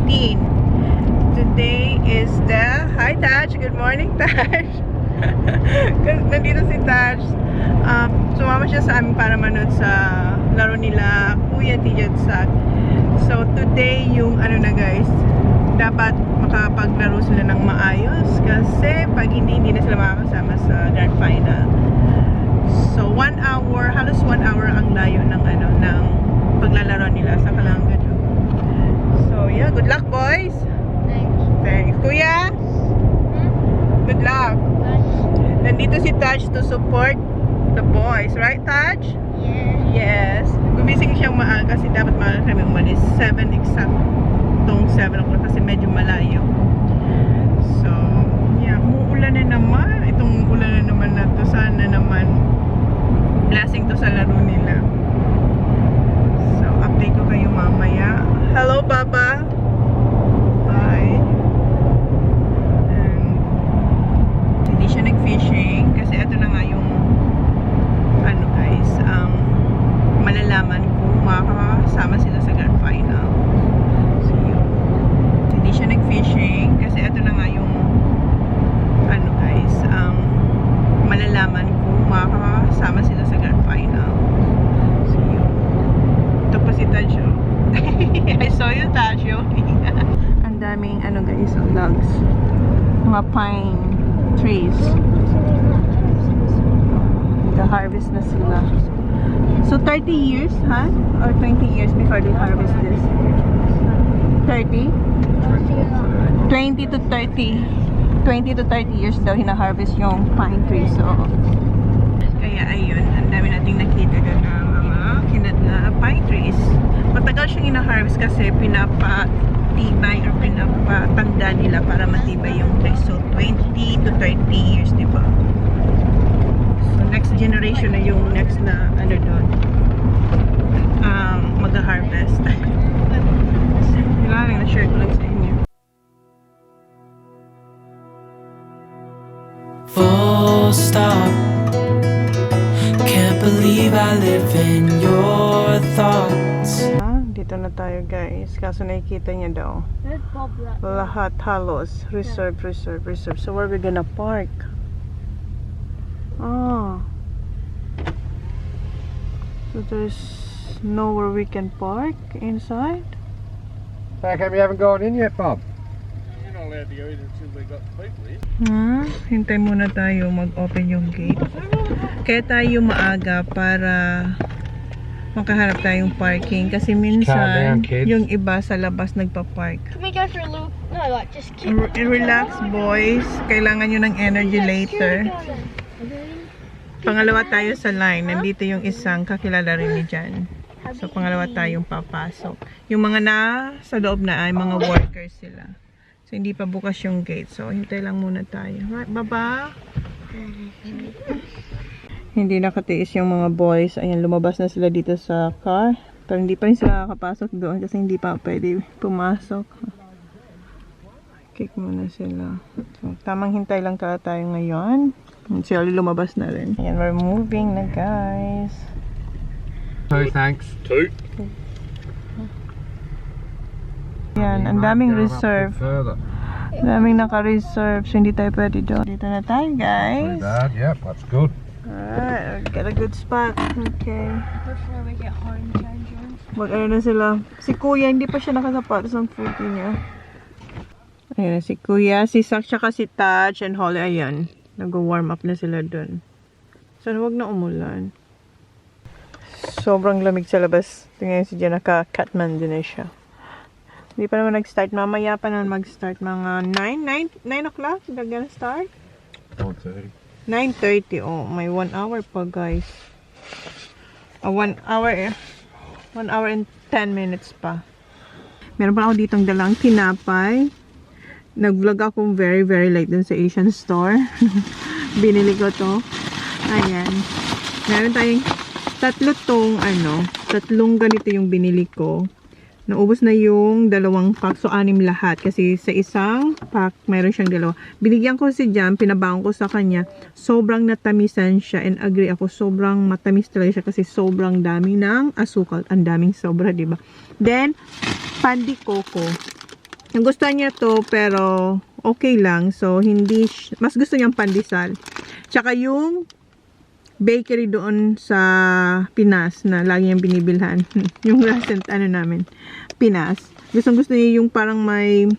15. Today is the... Hi, Taj! Good morning, Taj! Nandito si Taj. Sumama siya sa amin para manood sa laro nila Kuya Tijat Sak. So, today yung ano na guys, dapat makapaglaro sila ng maayos kasi pag hindi na sila makakasama sa grand final. So 1 hour, halos 1 hour ang layo ng ano ng paglalaro nila sa Kalangga. So yeah, good luck boys. Thanks. Kuya, good luck. Nandito si Taj to support the boys, right Taj? Yes. Gumising siyang maaga kasi dapat maaga kami umalis 7 exact. 7 o'clock kasi medyo malayo. So, yeah, umuulan na naman. Itong ulan na naman na to. Sana naman blessing to sa laro nila. So, update ko kayo mamaya. Hello, Baba! Hi! And, hindi siya nag-fishing kasi ito na nga yung ano guys, malalaman kung makakasama sila sa grand final. Hindi siya nag-fishing kasi ito na nga yung ano guys, malalaman kung makakasama sila sa grand final. So yun. Ito pa si Tajo. I saw you Tajo. Ang daming ano guys, logs, mga pine trees. Nag-harvest na sila. So 30 years, huh? Or 20 years before they harvest this? 30? 20 to 30 years daw hina-harvest yung pine tree. So kaya ayun, ang dami nating nakita doon na mga kinat na pine trees. Matagal siyang hina-harvest kasi pinapatibay or pinapatanda nila para matibay yung tree. So 20 to 30 years, diba? So next generation na yung next na ano doon mag-harvest. Diba? Na-share ko lang sa inyo. Full stop. Can't believe I live in your thoughts. Dito na tayo guys. Kaso nakikita niya daw. Lahat halos. Reserve. So where are we gonna park? So there's nowhere we can park inside? How come you haven't gone in yet, Bob? You're not allowed to go in until they got people in. Hintay muna tayo mag-open yung gate. Kaya tayo maaga para makaharap tayong parking. Kasi minsan, yung iba sa labas nagpa-park. Can we go for a little... No, like just keep... Relax, boys. Kailangan nyo ng energy later. Pangalawa tayo sa line. Nandito yung isang kakilala rin ni Jan. So, pangalawa tayong papasok. Yung mga sa loob na ay mga workers sila. So, hindi pa bukas yung gate. So, hintay lang muna tayo. Right, baba? Hindi nakatiis yung mga boys. Ayan, lumabas na sila dito sa car. Pero hindi pa rin sila nakapasok doon kasi hindi pa pwede pumasok. Kick muna sila. So, tamang hintay lang tayo ngayon. Sila lumabas na rin. Ayan, we're moving na guys. No thanks. 2. Yan, ang daming reserve. Daming naka-reserve. So, hindi tayo pwede doon. Dito na tayo, guys. Bad, yep, that's good. Alright, got a good spot. Okay. Before we get home, change rooms. Mag-ano na sila. Si Kuya, hindi pa siya nakasapatos ang foot niya. Ayan, si Kuya, si Sak, tsaka si Taj and Holly. Ayan, nag-warm up na sila doon. So, huwag na umulan. Sobrang lamig sa labas. Tingnan si Jen, naka-catman din na siya. Hindi pa naman nag-start. Mamaya pa naman mag-start. Mga 9 o'clock? They're gonna start? 9:30. 9:30. Oh, may 1 hour pa, guys. 1 hour eh. 1 hour and 10 minutes pa. Meron pa ako ditong dalang tinapay. Nag-vlog ako very late dun sa Asian store. Binili ko to. Ayan. Meron tayong tatlong ganito yung binili ko. Naubos na yung 2 pack. So, 6 lahat. Kasi sa isang pack, mayroon siyang 2. Binigyan ko si Jam, pinabaon ko sa kanya. Sobrang natamisan siya. And agree ako, sobrang matamis talaga siya. Kasi sobrang dami ng asukal. Ang daming sobra, diba? Then, pandi coco. Nagustuhan niya to, pero okay lang. So, hindi, mas gusto niyang pandesal. Tsaka yung bakery doon sa Pinas na lagi niyang binibilhan. Yung recent, namin, Pinas. Gusto niya yung parang may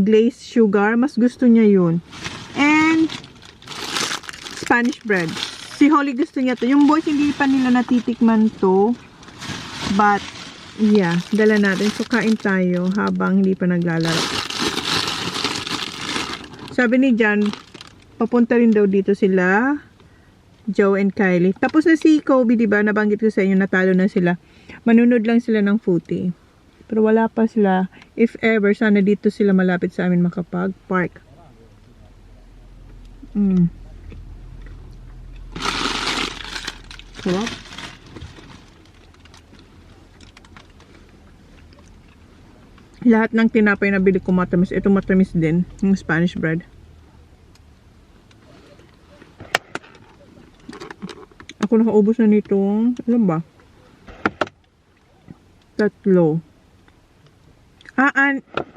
glazed sugar. Mas gusto niya yun. And, Spanish bread. Si Holly gusto niya to. Yung boys, hindi pa nila natitikman to. But, yeah, dala natin. So, kain tayo habang hindi pa naglalaro. Sabi ni Jan, papunta rin daw dito sila, Joe and Kylie. Tapos na si Kobe, diba? Nabanggit ko sa inyo, natalo na sila. Manunod lang sila ng footy. Pero wala pa sila. If ever, sana dito sila malapit sa amin makapag-park. Sarap. Lahat ng tinapay na bili ko matamis. Ito matamis din. Yung Spanish bread. Ako nakaubos na nitong, alam ba? 3.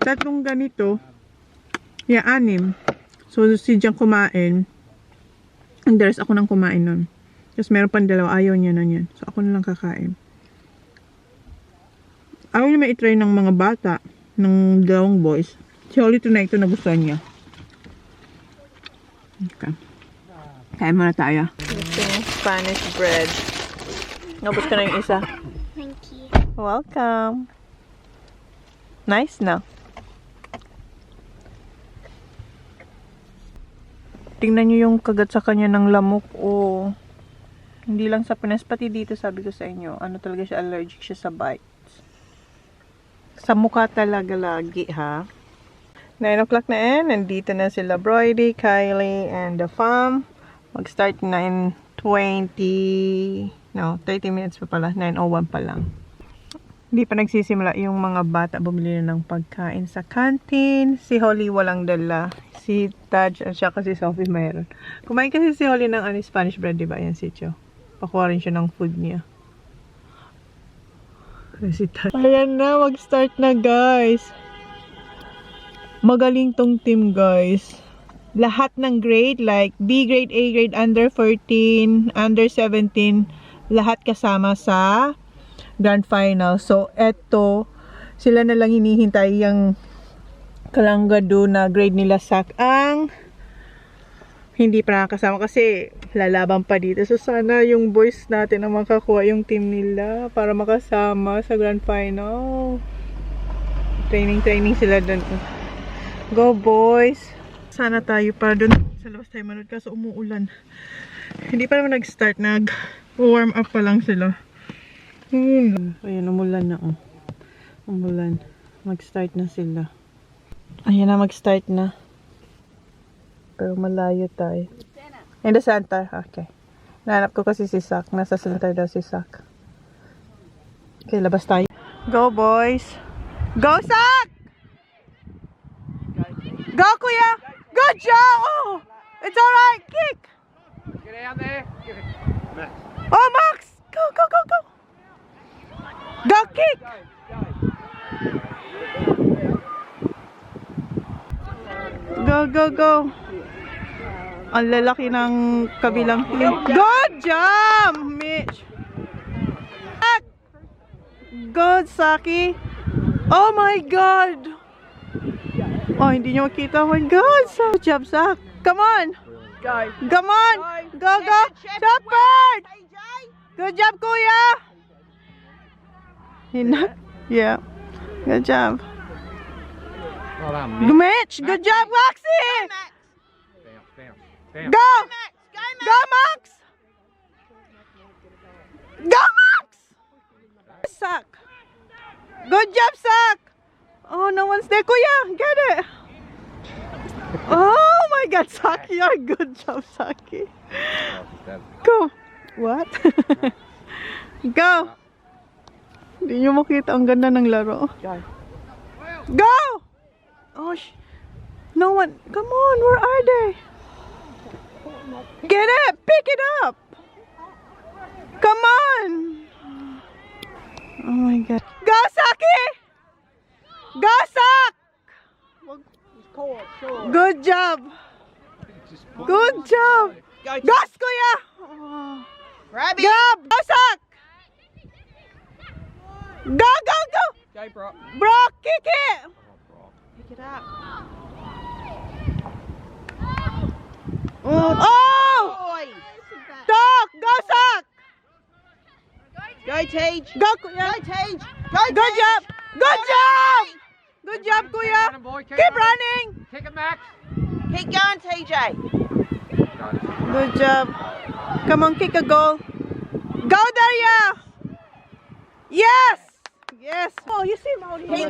Tatlong ganito. Yeah, 6. So, si Jan kumain. And the rest ako nang kumain nun. Tapos meron pang 2. Ayaw niya na yan. So, ako na lang kakain. Ayaw niya may itry ng mga bata. Ng 2 boys. Si Holly tonight ito nagustuhan niya. Okay. Kain muna tayo. Ito yung Spanish bread. Nabos ka na yung isa. Thank you. Welcome. Nice na. Tingnan nyo yung kagat sa kanya ng lamok. Oh. Hindi lang sa Pinas, pati dito sabi ko sa inyo. Ano talaga siya, allergic siya sa bite. Sa mukha talaga lagi, ha? 9 o'clock na nandito na sila Brody, Kylie, and the fam. Mag-start 9:20. No, 30 minutes pa pala. 9:01 pa lang. Hindi pa nagsisimula yung mga bata bumili na ng pagkain sa canteen. Si Holly walang dala. Si Taj at siya kasi Sophie mayroon. Kumain kasi si Holly ng Spanish bread, diba? Yan si Cho. Pakuha rin siya ng food niya. Ayan na, mag-start na guys. Magaling tong team guys. Lahat ng grade, like B grade, A grade, under 14, under 17, lahat kasama sa grand final. So, eto, sila na lang hinihintay yung kalanggado na grade nila SAC ang hindi pa nakakasama kasi lalaban pa dito. So, sana yung boys natin ang makakuha yung team nila para makasama sa grand final. Training sila dun. Go, boys! Sana tayo para dun sa labas tayo manood kaso umuulan. Hindi pa naman nag-start. Nag-warm up pa lang sila. Ayun, umulan na. Oh. Umulan. Mag-start na sila. Ayun na, mag-start na. Pero malayo tayo. In the center. Okay. Nahanap ko kasi si Sak. Nasa center daw si Sak. Okay, labas tayo. Go, boys! Go, Sak! Go, Kuya! Good job! Oh! It's alright! Kick! Get out there. Give it. Max. Oh, Max! Go, go, go, go! Go, kick! Go, go, go! Ang lalaki ng kabilang team. Good job, Mitch! Good, Saki! Oh my God! Oh, hindi nyo makita. Oh my God! So, good job, Sak! Come on! Go. Come on! Go, go! Shepherd! Good job, Kuya! Yeah. Good job. Well done, Mitch. Mitch! Good job, Waxy! Bounce, bounce, bounce. Go! Go, Max! Go, Max! Sak! Good job, Sak! Oh, no one's there. Kuya, get it! Oh my God, Saki! Good job, Saki. Go! What? Go! Hindi nyo makita. Ang ganda ng laro. Go! Oh, no one. Come on, where are they? Get it! Pick it up! Come on! Oh my God. Go, Saki! Gasak! Good job! Good job! Gas, kuya! Grab it. Gab! Gasak! Go, go, go! Okay, bro. Bro, kick it! Pick it up. Oh! Boys. Talk! Gasak! Go, Teach. Go, kuya! Go, Teach. Go, Good Teach. job! Good job! Good job, kuya! Running, boy. Keep running! Kick it, Max. Keep going, TJ. Good job. Come on, kick a goal. Go, Daria! Yes! Yes! Oh, you see, Mauli.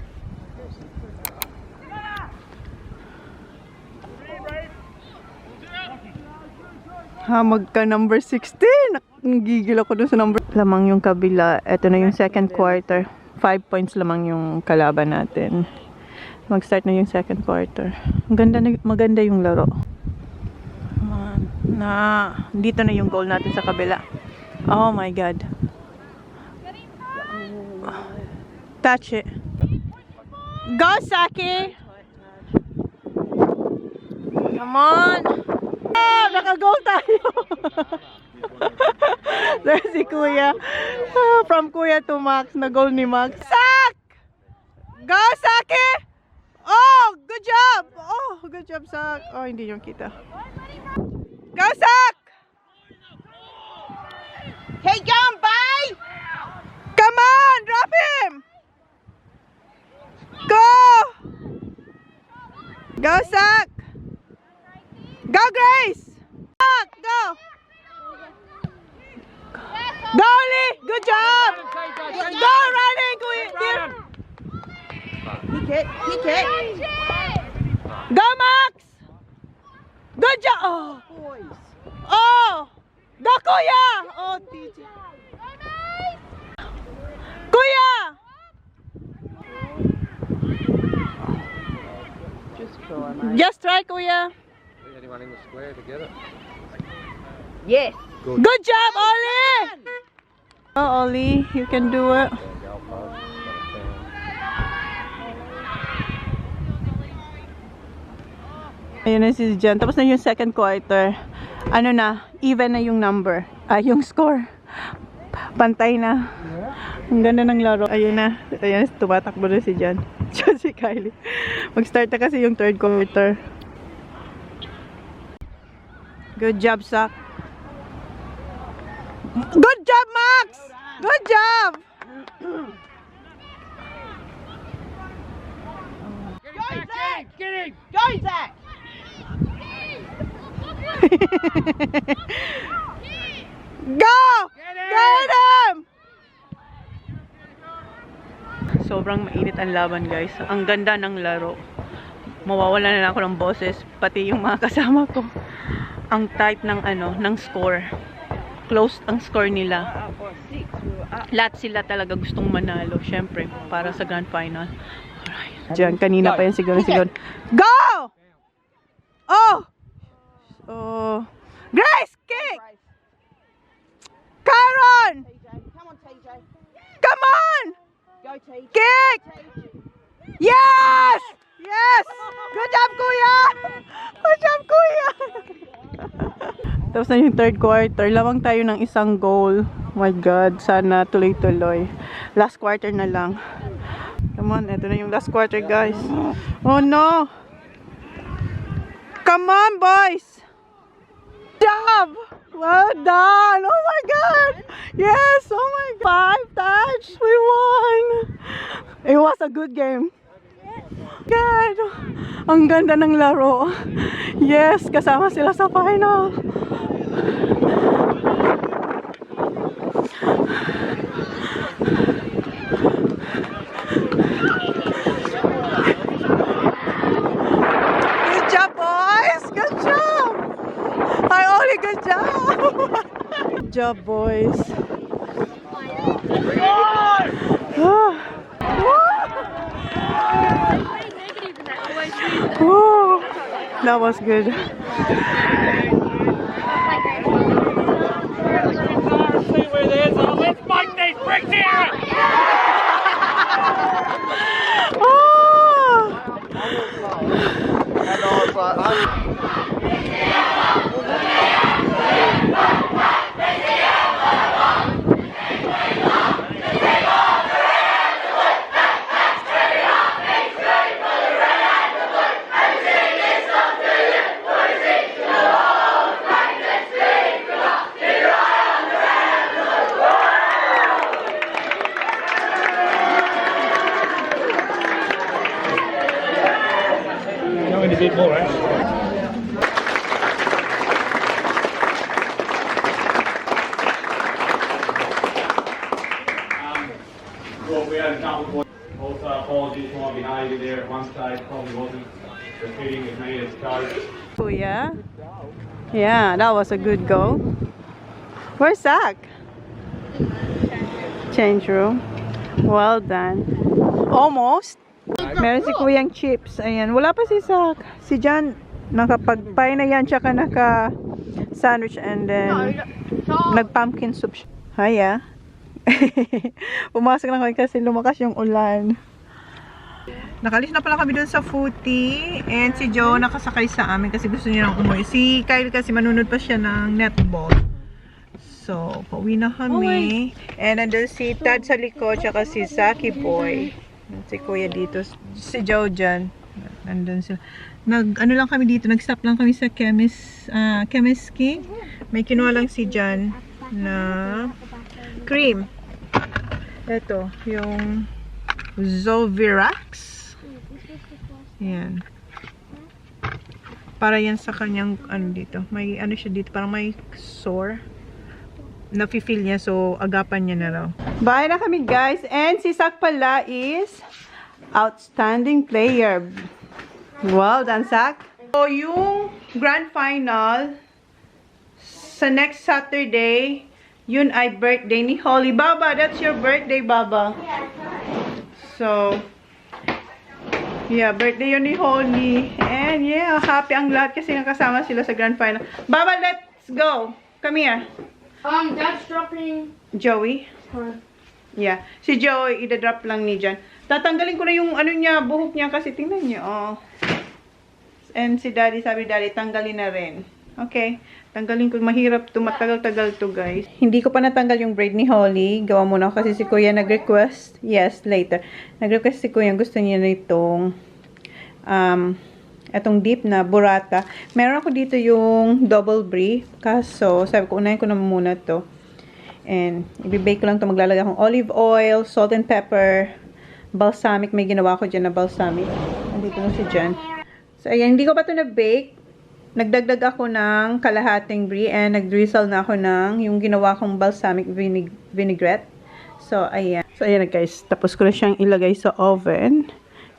Hamag ka number 16. Nagigil ako dun sa number. Lamang yung kabila. Ito na yung second quarter. 5 points lamang yung kalaban natin. Mag-start na yung second quarter. Maganda yung laro. Dito na yung goal natin sa kabila. Oh my God. Touch it. Go, Saki! Come on! Oh, naka-goal tayo! There's si Kuya. From Kuya to Max. Na-goal ni Max. Sak! Go, Saki! Oh, good job! Oh, good job, Sak. Oh, hindi yung kita. Go, Sak! Keep going, babe. Come on, drop him! Go! Go, Sak! Go, Grace! Sak, go! Go, Lee! Good job! Go, running, Kuya! Kick it. Kick it. Go, Max! Good job! Oh! Boys. Oh! Go, Kuya! Oh, TJ. Kuya! Just try, Kuya. Anyone in the square to get it? Yes. Good job, Ollie! Oh, Ollie, you can do it. Ayun na si Jan. Tapos na yung second quarter. Ano na, even na yung number. Yung score. Pantay na. Ang ganda ng laro. Ayun na. Ayun na, tumatakbo na si Jan. Diyan si Kylie. Mag-start na kasi yung third quarter. Good job, Sak. Good job, Max! Good job! Go, Zach. Go, Zach. Go! Get him! Sobrang mainit ang laban, guys. Ang ganda ng laro. Mawawala na lang ako ng boses, pati yung mga kasama ko. Ang tight ng ng score. Close ang score nila. Lahat sila talaga gustong manalo, syempre, para sa grand final. Alright. Diyan, kanina pa yan siguro. Go! Oh! Oh. Grace, kick! Kyron! TJ. Come on, TJ. Come on! Go, TJ. Kick! Yes! Yes! Good job, Kuya! Good job, Kuya! Tapos na yung third quarter. Lamang tayo ng isang goal. My God, sana tuloy-tuloy. Last quarter na lang. Come on, ito na yung last quarter, guys. Oh no! Come on, boys! Good job! Well done! Oh my God! Yes! Oh my God! 5 touch! We won! It was a good game. God! Ang ganda ng laro. Yes! Kasama sila sa final. Good job, boys! Good job! Hi, Oli! Good job! Good job, boys! Oh, that was good. See where there's all. Let's fight these bricks here! Oh! balls. Going a bit more, eh? Well, we had a couple of points. Also, apologies for my behaviour there at one stage. Probably wasn't repeating as me as coach. Kuya? Yeah, that was a good goal. Where's Zach? Change room. Well done. Almost. Meron si Kuyang chips. Ayan. Wala pa si Zach. Si John, nakapag-pie na yan. Tsaka naka-sandwich and then nag-pumpkin soup. Hiya. Pumasok na kami kasi lumakas yung ulan. Nakalis na pala kami dun sa footy. And si Joe nakasakay sa amin kasi gusto niya nang umuwi. Si Kyle kasi manunod pa siya ng netball. So, pauwi na kami. And nandun si Tad sa likod, tsaka si Zaki Boy. Si Kuya dito. Si Joe dyan. Nandun sila. Ano lang kami dito, nag-stop lang kami sa Chemist King. May kinuha lang si Jan na cream. Ito, yung Zovirax. Yan. Para yan sa kanyang, ano dito, may ano siya dito, parang may sore. Nafe-feel niya, so agapan niya na raw. Bye na kami guys, and si Sak pala is outstanding player. Well done, Sak. So yung grand final sa next Saturday, yun ay birthday ni Holly. Baba, that's your birthday, Baba. So yeah, birthday yun ni Holly. And yeah, happy ang lahat kasi nakasama sila sa grand final. Baba, let's go. Come here. Dad's dropping Joey? Yeah. Si Joey, ida-drop lang ni Jan. Tatanggalin ko na yung ano niya, buhok niya kasi tingnan niyo. Oh. And si Daddy, sabi Daddy, tanggalin na rin. Okay. Tanggalin ko. Mahirap to, matagal-tagal to guys. Hindi ko pa natanggal yung braid ni Holly. Gawa muna kasi si Kuya nag-request. Yes, later. Nag-request si Kuya. Gusto niya na itong etong deep na burrata. Meron ako dito yung double brie. Kaso, sabi ko, unahin ko na muna to. And, i-bake ko lang to. Maglalagay akong olive oil, salt and pepper, balsamic. May ginawa ko dyan na balsamic. Andito na si Jan. So, ayan. Hindi ko pa to na-bake. Nagdagdag ako ng kalahating brie and nag-drizzle na ako ng yung ginawa kong balsamic vinaigrette. So, ayan. So, ayan guys. Tapos ko na siyang ilagay sa oven.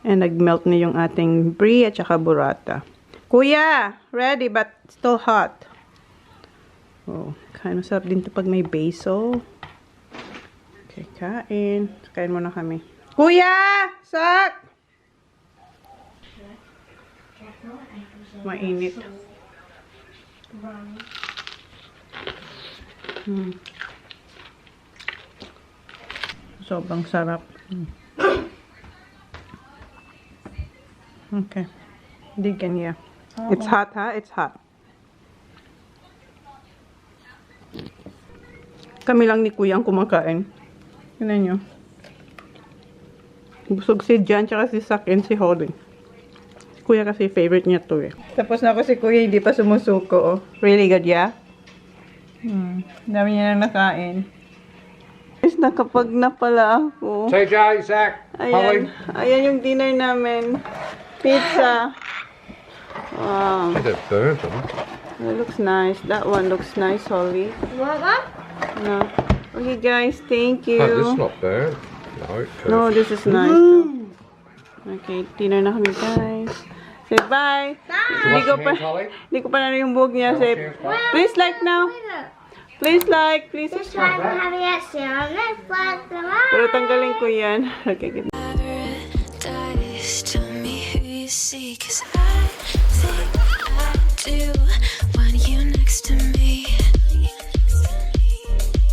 And nag-melt na yung ating brie at saka burrata. Kuya! Ready but still hot. Oh, kain masarap din to pag may basil. Okay, kain. Kain muna kami. Kuya! Sak! Mainit. Sobrang sarap. Okay. Digan niya. It's hot, ha? It's hot. Kami lang ni Kuya ang kumakain. Tignan nyo. Busog si Jan, tsaka si Sak, and si Holly. Si Kuya kasi favorite niya to eh. Tapos na ako si Kuya, hindi pa sumusuko. Oh. Really good, yeah? Dami niya na nakain. Guys, nakapag na pala ako. TJ, Zach, Holly. Ayan yung dinner namin. Pizza. Wow. Is it burnt? That looks nice. That one looks nice, Holly. You want that? No. Okay, guys. Thank you. No, this is not burnt. No, No, this is nice. Too. Okay, dinner na kami, guys. Say bye. Hindi ko pa, hindi ko pa na yung buhok niya. Say, please like now. Please like. Please subscribe. Pero tanggalin ko yan. Okay, good. Tell me who you see, 'cause I